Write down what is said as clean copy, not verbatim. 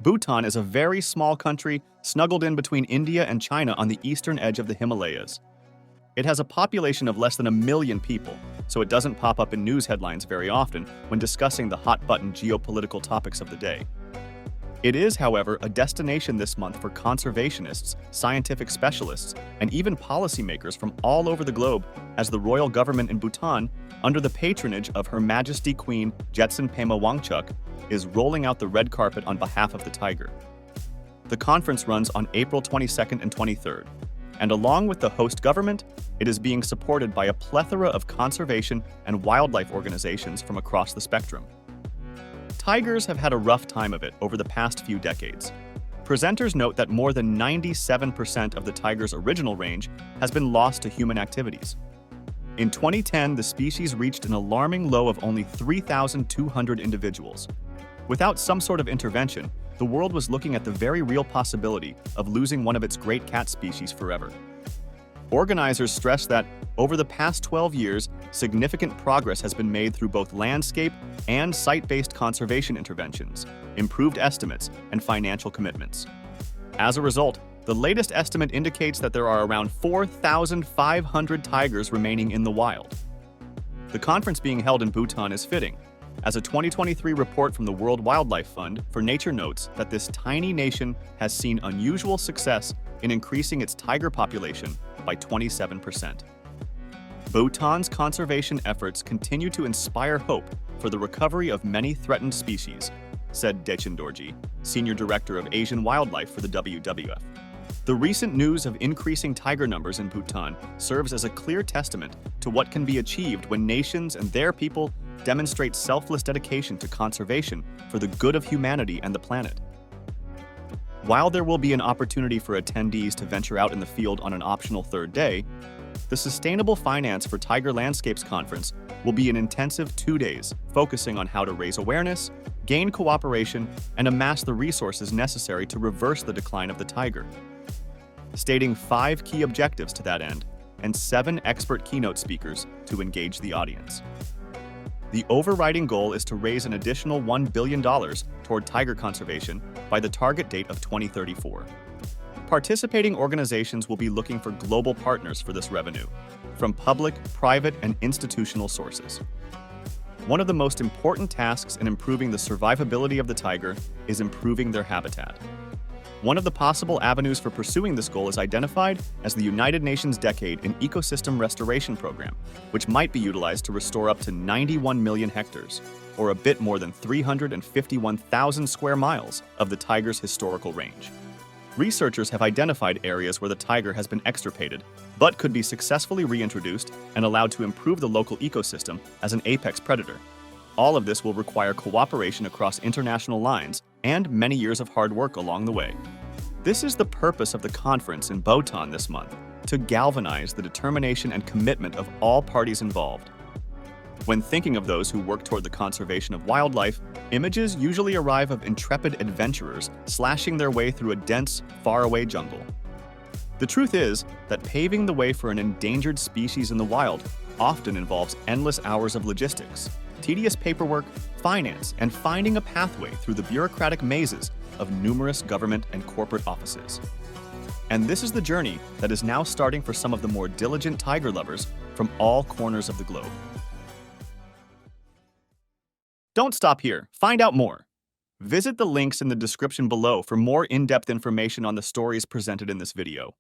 Bhutan is a very small country snuggled in between India and China on the eastern edge of the Himalayas. It has a population of less than 1 million people, so it doesn't pop up in news headlines very often when discussing the hot-button geopolitical topics of the day. It is, however, a destination this month for conservationists, scientific specialists, and even policymakers from all over the globe, as the royal government in Bhutan, under the patronage of Her Majesty Queen Jetsun Pema Wangchuck, is rolling out the red carpet on behalf of the tiger. The conference runs on April 22nd and 23rd, and along with the host government, it is being supported by a plethora of conservation and wildlife organizations from across the spectrum. Tigers have had a rough time of it over the past few decades. Presenters note that more than 97% of the tiger's original range has been lost to human activities. In 2010, the species reached an alarming low of only 3,200 individuals. Without some sort of intervention, the world was looking at the very real possibility of losing one of its great cat species forever. Organizers stress that, over the past 12 years, significant progress has been made through both landscape and site-based conservation interventions, improved estimates, and financial commitments. As a result, the latest estimate indicates that there are around 4,500 tigers remaining in the wild. The conference being held in Bhutan is fitting, as a 2023 report from the World Wildlife Fund for Nature notes that this tiny nation has seen unusual success in increasing its tiger population by 27%. Bhutan's conservation efforts continue to inspire hope for the recovery of many threatened species, said Dechin Dorji, Senior Director of Asian Wildlife for the WWF. The recent news of increasing tiger numbers in Bhutan serves as a clear testament to what can be achieved when nations and their people demonstrate selfless dedication to conservation for the good of humanity and the planet. While there will be an opportunity for attendees to venture out in the field on an optional third day, the Sustainable Finance for Tiger Landscapes Conference will be an intensive 2 days, focusing on how to raise awareness, gain cooperation, and amass the resources necessary to reverse the decline of the tiger. Stating 5 key objectives to that end, and 7 expert keynote speakers to engage the audience. The overriding goal is to raise an additional $1 billion toward tiger conservation by the target date of 2034. Participating organizations will be looking for global partners for this revenue, from public, private, and institutional sources. One of the most important tasks in improving the survivability of the tiger is improving their habitat. One of the possible avenues for pursuing this goal is identified as the United Nations Decade in Ecosystem Restoration Program, which might be utilized to restore up to 91 million hectares, or a bit more than 351,000 square miles of the tiger's historical range. Researchers have identified areas where the tiger has been extirpated, but could be successfully reintroduced and allowed to improve the local ecosystem as an apex predator. All of this will require cooperation across international lines and many years of hard work along the way. This is the purpose of the conference in Bhutan this month, to galvanize the determination and commitment of all parties involved. When thinking of those who work toward the conservation of wildlife, images usually arrive of intrepid adventurers slashing their way through a dense, faraway jungle. The truth is that paving the way for an endangered species in the wild often involves endless hours of logistics, tedious paperwork, finance, and finding a pathway through the bureaucratic mazes of numerous government and corporate offices. And this is the journey that is now starting for some of the more diligent tiger lovers from all corners of the globe. Don't stop here. Find out more. Visit the links in the description below for more in-depth information on the stories presented in this video.